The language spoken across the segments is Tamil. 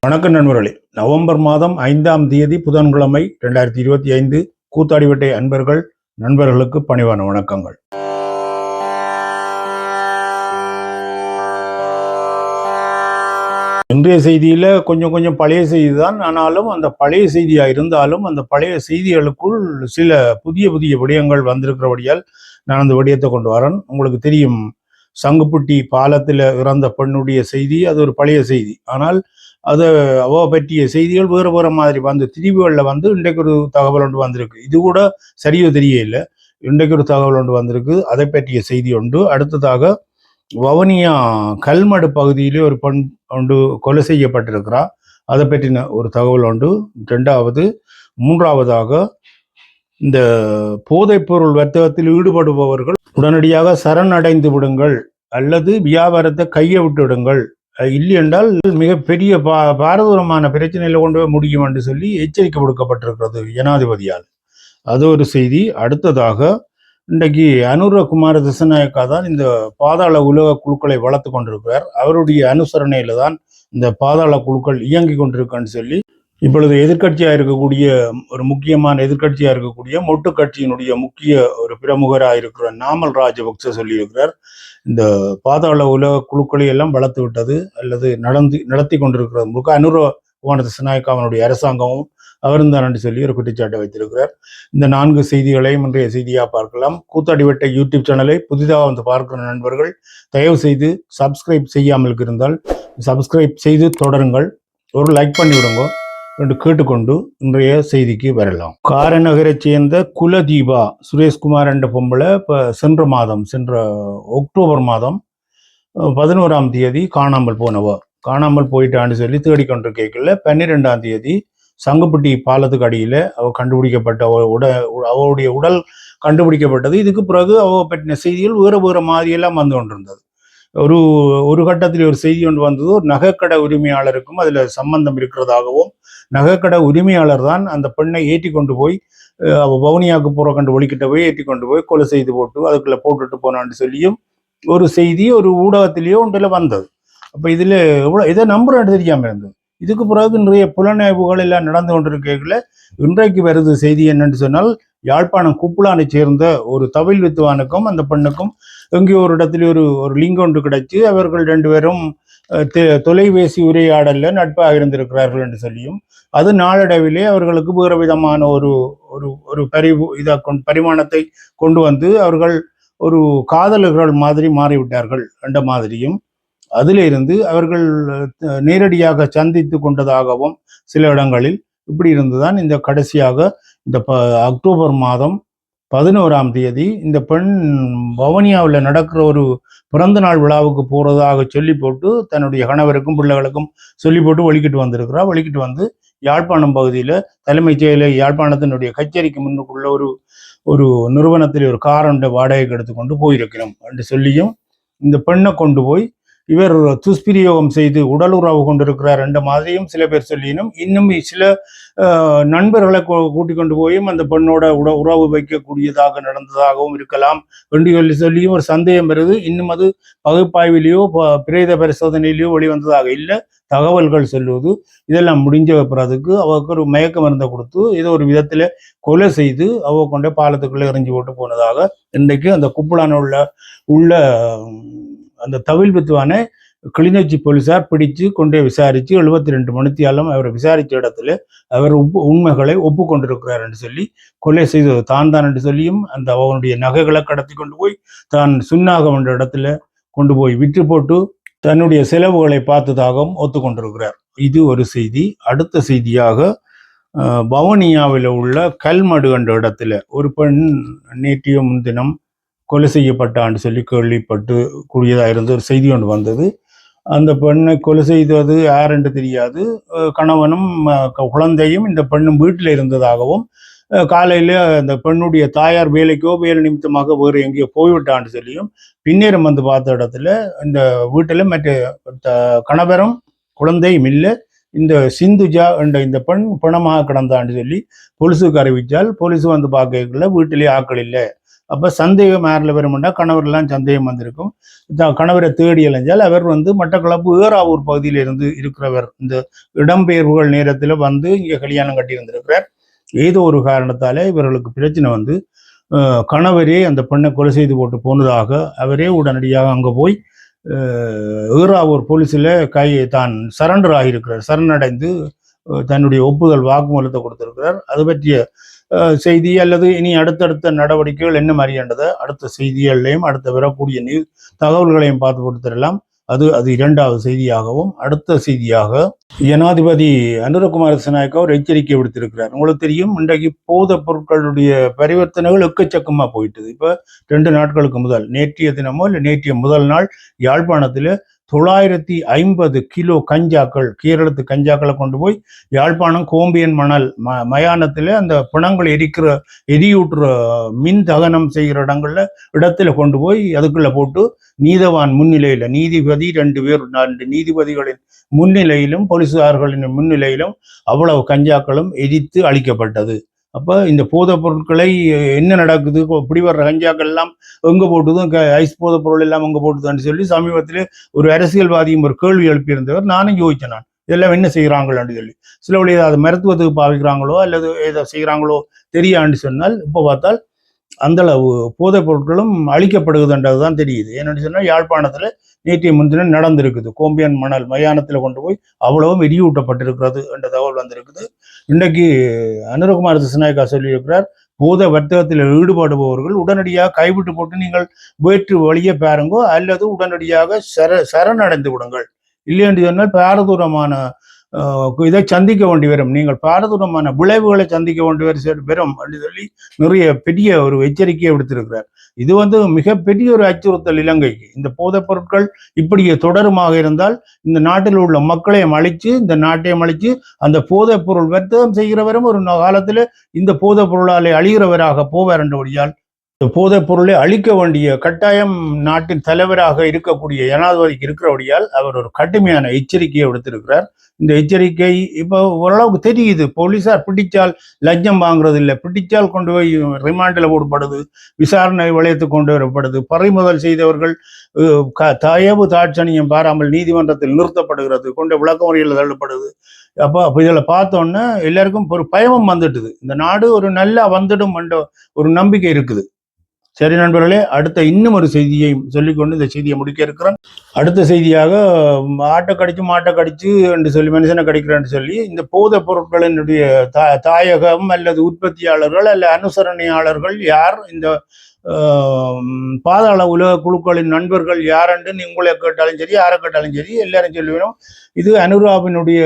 வணக்கம் நண்பர்களே. நவம்பர் மாதம் 5ஆம் தேதி புதன்கிழமை 2025 கூத்தாடிவட்டை நண்பர்களுக்கு பணிவான வணக்கங்கள். இன்றைய செய்தியில கொஞ்சம் பழைய செய்தி தான். ஆனாலும் அந்த பழைய செய்தியா இருந்தாலும் அந்த பழைய செய்திகளுக்குள் சில புதிய விடயங்கள் வந்திருக்கிறபடியால் நான் அந்த விடயத்தை கொண்டு வரேன். உங்களுக்கு தெரியும், சங்குப்புட்டி பாலத்தில் இறந்த பெண்ணுடைய செய்தி அது ஒரு பழைய செய்தி. ஆனால் அதை அவ பற்றிய செய்திகள் வேறு மாதிரி வந்து திரிவுகளில் வந்து இன்றைக்கு ஒரு தகவல் ஒன்று வந்திருக்கு. இது கூட சரியோ தெரியல. இன்றைக்கு ஒரு தகவல் ஒன்று வந்திருக்கு, அதை பற்றிய செய்தி ஒன்று. அடுத்ததாக வவுனியா கல்மடு பகுதியிலே ஒரு பெண் ஒன்று கொலை செய்யப்பட்டிருக்கிறா, அதை பற்றின ஒரு தகவல் உண்டு. மூன்றாவதாக இந்த போதைப்பொருள் வர்த்தகத்தில் ஈடுபடுபவர்கள் உடனடியாக சரணடைந்து விடுங்கள் அல்லது வியாபாரத்தை கையை விட்டு விடுங்கள், இல்லை என்றால் மிகப்பெரிய பாரதூரமான பிரச்சனையில கொண்டு போய் முடியும் என்று சொல்லி எச்சரிக்கை கொடுக்கப்பட்டிருக்கிறது ஜனாதிபதியால். அது ஒரு செய்தி. அடுத்ததாக இன்றைக்கு அனுர குமார திசநாயக்கா தான் இந்த பாதாள உலக குழுக்களை வளர்த்து கொண்டிருக்கிறார். அவருடைய அனுசரணையில தான் இந்த பாதாள குழுக்கள் இயங்கி கொண்டிருக்கான்னு சொல்லி இப்பொழுது எதிர்கட்சியாக இருக்கக்கூடிய ஒரு முக்கியமான எதிர்கட்சியாக இருக்கக்கூடிய மொட்டு கட்சியினுடைய முக்கிய ஒரு பிரமுகராக இருக்கிற நாமல் ராஜபக்ச சொல்லியிருக்கிறார். இந்த பாதாள உலக குழுக்களை எல்லாம் வளர்த்து விட்டது அல்லது நடத்தி கொண்டிருக்கிறது முழுக்க அனுர குமார திசநாயக்காவினுடைய அரசாங்கமும் அவரும் தான் என்று சொல்லி ஒரு குற்றச்சாட்டை வைத்திருக்கிறார். இந்த 4 செய்திகளையும் இன்றைய செய்தியாக பார்க்கலாம். கூத்தாடிவட்டை யூடியூப் சேனலை புதிதாக வந்து பார்க்கிற நண்பர்கள் தயவு செய்து சப்ஸ்கிரைப் செய்யாமல் இருந்தால் சப்ஸ்கிரைப் செய்து தொடருங்கள், ஒரு லைக் பண்ணி விடுங்க என்று கேட்டுக்கொண்டு இன்றைய செய்திக்கு வரலாம். காரநகரை சேர்ந்த குலதீபா சுரேஷ்குமார் என்ற பொம்பளை இப்போ சென்ற அக்டோபர் மாதம் 11ஆம் தேதி காணாமல் போயிட்டான்னு சொல்லி தேடிக்கொண்டு கேட்கல. 12ஆம் தேதி சங்குப்பட்டி பாலத்துக்கு அடியில் கண்டுபிடிக்கப்பட்ட அவளுடைய உடல் கண்டுபிடிக்கப்பட்டது. இதுக்கு பிறகு அவ பற்றின செய்திகள் வேறு மாதிரியெல்லாம் வந்து கொண்டிருந்தது. ஒரு கட்டத்தில் ஒரு செய்தி ஒன்று வந்தது, ஒரு நகைக்கடை உரிமையாளருக்கும் அதில் சம்பந்தம் இருக்கிறதாகவும், நகைக்கடை உரிமையாளர் தான் அந்த பெண்ணை ஏற்றி கொண்டு போய் வவுனியாவுக்கு போகிற கண்டு ஒழிக்கிட்ட போய் ஏற்றி கொண்டு போய் கொலை செய்து போட்டு அதுக்குள்ள போட்டுட்டு போனான்னு சொல்லியும் ஒரு செய்தி ஒரு ஊடகத்திலேயோ ஒன்றில் வந்தது. அப்போ இதில் இதை நம்புறேன்னு தெரியாமல் இருந்தது. இதுக்கு பிறகு நிறைய புலனாய்வுகள் எல்லாம் நடந்து கொண்டிருக்கல. இன்றைக்கு வருது செய்தி என்னன்னு சொன்னால், யாழ்ப்பாணம் குப்புளானை சேர்ந்த ஒரு தவில் வித்துவானுக்கும் அந்த பெண்ணுக்கும் எங்கேயோ ஒரு இடத்துல ஒரு லிங்க் ஒன்று கிடைச்சி அவர்கள் 2 பேரும் தொலைபேசி உரையாடல்ல நட்பாக இருந்திருக்கிறார்கள் என்று சொல்லியும், அது நாளடைவிலே அவர்களுக்கு வேறு விதமான ஒரு ஒரு பரிமாணத்தை கொண்டு வந்து அவர்கள் ஒரு காதலர்கள் மாதிரி மாறிவிட்டார்கள் என்ற மாதிரியும், அதிலிருந்து அவர்கள் நேரடியாக சந்தித்து கொண்டதாகவும் சில இடங்களில் இப்படி இருந்துதான் இந்த கடைசியாக இந்த அக்டோபர் மாதம் 11ஆம் தேதி இந்த பெண் வவுனியாவில் நடக்கிற ஒரு பிறந்த நாள் விழாவுக்கு போறதாக சொல்லி போட்டு தன்னுடைய கணவருக்கும் பிள்ளைகளுக்கும் சொல்லி போட்டு ஒழிக்கிட்டு வந்திருக்கிறா. ஒழிக்கிட்டு வந்து யாழ்ப்பாணம் பகுதியில் தலைமைச் செயலர் யாழ்ப்பாணத்தினுடைய கச்சேரிக்கு முன்னுக்குள்ள ஒரு நிறுவனத்தில் ஒரு காரண்ட வாடகைக்கு எடுத்துக்கொண்டு போயிருக்கிறோம் என்று சொல்லியும் இந்த பெண்ணை கொண்டு போய் இவர் துஷ்பிரயோகம் செய்து உடல் உறவு கொண்டிருக்கிறார் என்ற மாதிரியும் சில பேர் சொல்லினும், இன்னும் சில நண்பர்களை கூட்டிக் கொண்டு போயும் அந்த பெண்ணோட உறவு வைக்கக்கூடியதாக நடந்ததாகவும் இருக்கலாம் என்று சொல்லியும் ஒரு சந்தேகம் வருது. இன்னும் அது பகுப்பாய்விலேயோ பிரேத பரிசோதனையிலேயோ வெளிவந்ததாக இல்லை. தகவல்கள் சொல்லுவது இதெல்லாம் முடிஞ்ச பிறகு அவருக்கு ஒரு மயக்க மருந்தை கொடுத்து ஏதோ ஒரு விதத்துல கொலை செய்து அவ கொண்டே பாலத்துக்குள்ளே எறிஞ்சு போட்டு போனதாக இன்றைக்கு அந்த குப்புளான உள்ள அந்த தவில் வித்துவானை கிளிநொச்சி போலீசார் பிடிச்சு கொண்டே விசாரித்து 72 மணித்தியாலும் அவரை விசாரித்த இடத்துல அவர் உண்மைகளை ஒப்புக்கொண்டிருக்கிறார் என்று சொல்லி, கொலை செய்தது தான் என்று சொல்லியும் அந்த அவனுடைய நகைகளை கடத்தி கொண்டு போய் தான் சுன்னாகம் என்ற இடத்துல கொண்டு போய் விற்று போட்டு தன்னுடைய செலவுகளை பார்த்ததாகவும் ஒத்துக்கொண்டிருக்கிறார். இது ஒரு செய்தி. அடுத்த செய்தியாக வவுனியாவில் உள்ள கல்மடு என்ற இடத்துல ஒரு பெண் நேற்றைய முன்தினம் கொலை செய்யப்பட்டான்னு சொல்லி கேள்விப்பட்டு கூடியதாக இருந்த ஒரு செய்தி ஒன்று வந்தது. அந்த பெண்ணை கொலை செய்தது யார் என்று தெரியாது. கணவனும் குழந்தையும் இந்த பெண்ணும் வீட்டில் இருந்ததாகவும், காலையில் அந்த பெண்ணுடைய தாயார் வேலை நிமித்தமாக வேறு எங்கேயோ போய்விட்டான்னு சொல்லியும், பின்னேறம் வந்து பார்த்த இடத்துல இந்த வீட்டில் மற்ற கணவரும் குழந்தையும் இல்லை, இந்த சிந்துஜா என்ற இந்த பெண் பிணமாக கிடந்தான்னு சொல்லி போலீஸுக்கு அறிவித்தால், போலீஸு வந்து பார்க்கல வீட்டிலே ஆக்கள் இல்லை அப்போ சந்தேகம் யாரில் வரும்னா கணவர்லாம் சந்தேகம் வந்திருக்கும். கணவரை தேடி அலைஞ்சால் அவர் மட்டக்களப்பு ஏறாவூர் பகுதியில் இருந்து இருக்கிறவர். இந்த இடம்பெயர்வுகள் நேரத்தில் இங்கே கல்யாணம் கட்டி வந்திருக்கிறார். ஏதோ ஒரு காரணத்தாலே இவர்களுக்கு பிரச்சனை கணவரே அந்த பெண்ணை கொலை செய்து போட்டு போனதாக அவரே உடனடியாக அங்கே போய் ஏறாவூர் போலீஸில் தான் சரண்டர் ஆகியிருக்கிறார். சரணடைந்து தன்னுடைய ஒப்புதல் வாக்குமூலத்தை கொடுத்திருக்கிறார். அது பற்றிய செய்தி அல்லது இனி அடுத்தடுத்த நடவடிக்கைகள் என்ன மாதிரியானதை அடுத்த செய்திகளையும் அடுத்த வரக்கூடிய தகவல்களையும் பார்த்து கொடுத்துடலாம். அது இரண்டாவது செய்தியாகவும், அடுத்த செய்தியாக ஜனாதிபதி அனுரகுமார திசாநாயக்க ஒரு எச்சரிக்கை விடுத்திருக்கிறார். உங்களுக்கு தெரியும், இன்றைக்கு போதைப் பொருட்களுடைய பரிவர்த்தனைகள் எக்கச்சக்கமா போயிட்டுது. இப்ப 2 நாட்களுக்கு முதல், நேற்றைய தினமோ இல்லை நேற்றைய முதல் நாள் யாழ்ப்பாணத்துல 950 கிலோ கஞ்சாக்கள், கேரளத்து கஞ்சாக்களை கொண்டு போய் யாழ்ப்பாணம் கோம்பியன் மணல் மயானத்துல அந்த பிணங்கள் எரியூட்டுற மின் தகனம் செய்கிற இடத்துல கொண்டு போய் அதுக்குள்ள போட்டு நீதவான் முன்னிலையில, நீதிபதி 2 பேர், 2 நீதிபதிகளின் முன்னிலையிலும் போலீசார்களின் முன்னிலையிலும் அவ்வளவு கஞ்சாக்களும் எரித்து அளிக்கப்பட்டது. அப்போ இந்த போதைப் பொருட்களை என்ன நடக்குது, இப்படி வர்ற கஞ்சாக்கள் எல்லாம் எங்கே போட்டுதும், ஐஸ் போதைப் பொருள் எல்லாம் எங்கே போட்டுதுன்னு சொல்லி சமீபத்தில் ஒரு அரசியல்வாதியும் ஒரு கேள்வி எழுப்பியிருந்தவர். நானும் யோசிச்சேன், நான் இதெல்லாம் என்ன செய்கிறாங்களான்னு சொல்லி. சில வழி ஏதாவது மருத்துவத்துக்கு பாவிக்கிறாங்களோ அல்லது ஏதோ செய்கிறாங்களோ தெரியான்னு சொன்னால் இப்போ பார்த்தால் அந்த அளவு போதைப் பொருட்களும் அழிக்கப்படுகுதுன்றதுதான் தெரியுது. ஏன்னு சொன்னால் யாழ்ப்பாணத்தில் நேற்றைய முன்தினம் நடந்திருக்குது. கோம்பியன் மணல் மயானத்தில் கொண்டு போய் அவ்வளவும் எரியூட்டப்பட்டிருக்கிறது என்ற தகவல் வந்திருக்குது. இன்றைக்கு அனுரகுமார திசாநாயக்கா சொல்லியிருக்கிறார், போதை வர்த்தகத்தில் ஈடுபடுபவர்கள் உடனடியாக கைவிட்டு போட்டு நீங்கள் வேற்று வழியை பாருங்கோ அல்லது உடனடியாக சரணடைந்து விடுங்கள். இல்லை என்று சொன்னால் பாரதூரமான இதை சந்திக்க வேண்டி வரும், நீங்கள் பாரதூரமான விளைவுகளை சந்திக்க வேண்டி வரும் என்று சொல்லி நிறைய பெரிய ஒரு எச்சரிக்கையை விடுத்திருக்கிறார். இது மிகப்பெரிய ஒரு அச்சுறுத்தல் இலங்கைக்கு. இந்த போதைப் பொருட்கள் இப்படியே தொடருமாக இருந்தால் இந்த நாட்டில் உள்ள மக்களையும் அழிச்சு, இந்த நாட்டையும் அழிச்சு, அந்த போதைப் பொருள் வர்த்தகம் செய்கிறவரும் ஒரு காலத்தில் இந்த போதைப் பொருளாலே அழிகிறவராக போவார் என்றபடியால் போதைப் பொருளை அழிக்க வேண்டிய கட்டாயம் நாட்டின் தலைவராக இருக்கக்கூடிய ஜனாதிபதிக்கு இருக்கிறபடியால் அவர் ஒரு கடுமையான எச்சரிக்கையை விடுத்திருக்கிறார். இந்த எச்சரிக்கை இப்போ ஓரளவுக்கு தெரியுது. போலீசார் பிடிச்சால் லஞ்சம் வாங்குறது இல்லை, பிடிச்சால் கொண்டு போய் ரிமாண்டில் போடப்படுது, விசாரணை வளையத்துக்கு கொண்டு வரப்படுது, பறிமுதல் செய்தவர்கள் தயவு தாட்சணியம் பாராமல் நீதிமன்றத்தில் நிறுத்தப்படுகிறது, கொண்டு விளக்க முறையில் தள்ளப்படுது. அப்போ இதில் பார்த்தோன்னே எல்லாருக்கும் ஒரு பயமும் வந்துட்டுது. இந்த நாடு ஒரு நல்லா வந்துடும் என்ற ஒரு நம்பிக்கை இருக்குது. சரி நண்பர்களே, அடுத்த இன்னும் ஒரு செய்தியை சொல்லிக்கொண்டு இந்த செய்தியை முடிக்க இருக்கிறேன். அடுத்த செய்தியாக ஆட்டை கடிச்சு என்று சொல்லி மனுஷனை கடிக்கிறேன்னு சொல்லி இந்த போதைப் பொருட்களினுடைய தாயகம் அல்லது உற்பத்தியாளர்கள் அல்ல அனுசரணையாளர்கள் யார், இந்த பாதாள உலக குழுக்களின் நண்பர்கள் யாரென்று உங்களை கேட்டாலும் சரி, யாரை கேட்டாலும் சரி, எல்லாரும் சொல்லுவேணும் இது அனுராவினுடைய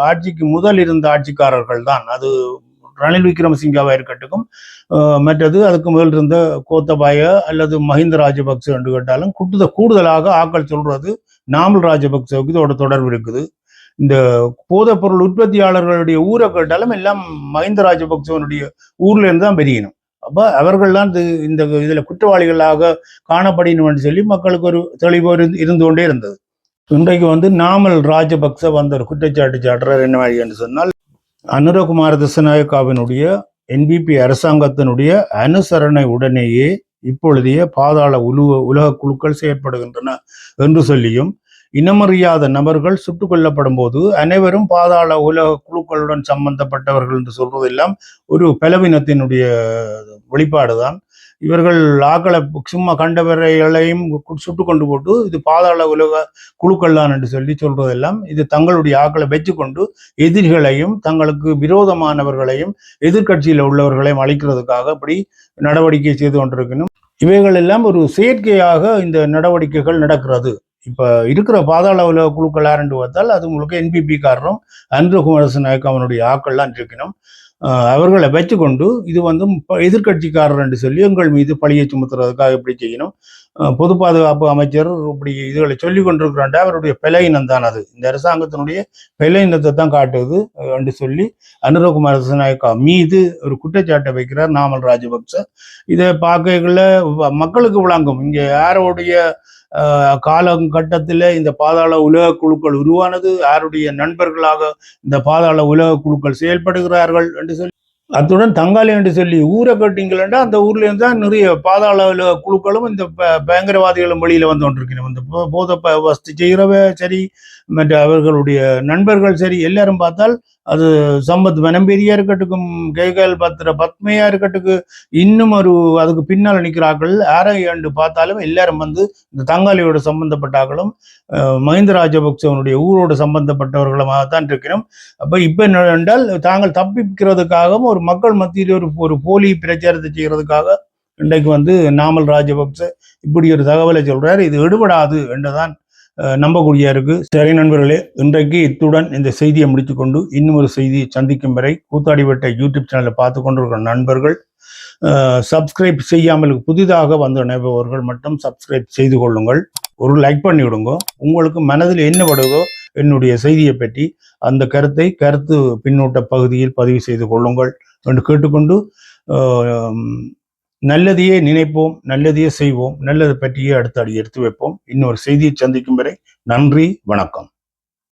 ஆட்சிக்கு முதல் இருந்த ஆட்சிக்காரர்கள் தான். அது ரணில் விக்ரமசிங்காவா இருக்கட்டும், மற்றது அதுக்கு முதல் இருந்த கோத்தபாய அல்லது மஹிந்த ராஜபக்ச என்று கேட்டாலும் கூடுதலாக ஆக்கள் சொல்றது நாமல் ராஜபக்சவுக்கு இதோட தொடர்பு இருக்குது. இந்த போதைப் பொருள் உற்பத்தியாளர்களுடைய ஊரை கேட்டாலும் எல்லாம் மஹிந்த ராஜபக்சவனுடைய ஊர்ல இருந்து தான் பெரியணும். அப்ப அவர்கள்தான் இந்த இதுல குற்றவாளிகளாக காணப்படணும்னு சொல்லி மக்களுக்கு ஒரு தெளிவு இருந்து கொண்டே இருந்தது. இன்றைக்கு நாமல் ராஜபக்ச ஒரு குற்றச்சாட்டு சாட்டுறார். என்ன மாதிரி என்று சொன்னால், அனுரகுமார திசாநாயக்காவினுடைய என்பிபி அரசாங்கத்தினுடைய அனுசரணை உடனேயே இப்பொழுதைய பாதாள உலக குழுக்கள் செயற்படுகின்றன என்று சொல்லியும், இனமறியாத நபர்கள் சுட்டுக் கொல்லப்படும் போது அனைவரும் பாதாள உலக குழுக்களுடன் சம்பந்தப்பட்டவர்கள் என்று சொல்றதெல்லாம் ஒரு பலவீனத்தினுடைய வெளிப்பாடுதான். இவர்கள் ஆக்களை சும்மா கண்டவரைகளையும் சுட்டு கொண்டு போட்டு இது பாதாள உலக குழுக்கள் தான் என்று சொல்லி சொல்றதெல்லாம் இது தங்களுடைய ஆக்களை வச்சுக்கொண்டு எதிரிகளையும் தங்களுக்கு விரோதமானவர்களையும் எதிர்கட்சியில் உள்ளவர்களையும் அழிக்கிறதுக்காக அப்படி நடவடிக்கை செய்து கொண்டிருக்கணும். இவைகள் எல்லாம் ஒரு செயற்கையாக இந்த நடவடிக்கைகள் நடக்கிறது. இப்ப இருக்கிற பாதாள உலக குழுக்கள் யாருன்னு பார்த்தால் அது உங்களுக்கு என்பிபி காரணம் அனுரகுமார திசாநாயக்க அவனுடைய ஆக்கள்லாம் இருக்கணும். அவர்களை வச்சுக்கொண்டு இது எதிர்கட்சிக்காரர் என்று சொல்லி எங்கள் மீது பழியை சுமத்துறதுக்காக எப்படி செய்யணும். பொது பாதுகாப்பு அமைச்சர் இப்படி இதுகளை சொல்லி கொண்டிருக்கிறாண்ட அவருடைய பலவீனம் தான் அது. இந்த அரசாங்கத்தினுடைய பலவீனத்தை தான் காட்டுது என்று சொல்லி அனுரகுமார திசாநாயக்கா மீது ஒரு குற்றச்சாட்டை வைக்கிறார் நாமல் ராஜபக்ச. இதை பார்க்கல மக்களுக்கு விளங்கும் இங்கே யாருடைய காலகட்டத்தில் இந்த பாதாள உலக குழுக்கள் உருவானது, யாருடைய நண்பர்களாக இந்த பாதாள உலக குழுக்கள் செயல்படுகிறார்கள் என்று சொல்லி அத்துடன் தங்காளி என்று சொல்லி ஊரை கட்டிங்களா அந்த ஊர்ல இருந்து தான் நிறைய பாதாள குழுக்களும் இந்த பயங்கரவாதிகளும் வெளியில வந்து கொண்டிருக்கணும். இந்த போதை வசதி செய்கிறவ சரி, மற்ற அவர்களுடைய நண்பர்கள் சரி, எல்லாரும் பார்த்தால் அது சம்பத் வனம்பெரியா இருக்கட்டுக்கும், கைகால் பத்திர பத்மையா இருக்கட்டுக்கு, இன்னும் ஒரு அதுக்கு பின்னால் நிற்கிறார்கள் யாரை என்று பார்த்தாலும் எல்லாரும் வந்து இந்த தங்காளியோட சம்பந்தப்பட்டார்களும் மஹிந்த ராஜபக்சவனுடைய ஊரோடு சம்பந்தப்பட்டவர்களுமாகத்தான் இருக்கிறோம். அப்ப இப்ப என்னவென்றால் தாங்கள் தப்பிக்கிறதுக்காகவும் ஒரு மக்கள் மத்தியில் ஒரு போலி பிரச்சாரத்தை செய்கிறதுக்காக இன்றைக்கு வந்து நாமல் ராஜபக்ச இப்படி ஒரு தகவலை சொல்றாரு. இது எடுபடாது என்றுதான் நம்பக்கூடிய இருக்கு. சரி நண்பர்களே, இன்றைக்கு இத்துடன் இந்த செய்தியை முடித்துக்கொண்டு இன்னும் ஒரு செய்தியை சந்திக்கும் வரை கூத்தாடிவட்ட யூடியூப் சேனலை பார்த்து கொண்டிருக்கிற நண்பர்கள் சப்ஸ்கிரைப் செய்யாமல் புதிதாக வந்த நினைப்பவர்கள் மட்டும் சப்ஸ்கிரைப் செய்து கொள்ளுங்கள். ஒரு லைக் பண்ணி விடுங்க. உங்களுக்கு மனதில் என்ன படுதோ என்னுடைய செய்தியை பற்றி அந்த கருத்து பின்னூட்ட பகுதியில் பதிவு செய்து கொள்ளுங்கள் என்று கேட்டுக்கொண்டு நல்லதையே நினைப்போம், நல்லதையே செய்வோம், நல்லதை பற்றியே அடுத்த அடி எடுத்து வைப்போம். இன்னொரு செய்தியை சந்திக்கும் வரை நன்றி, வணக்கம்.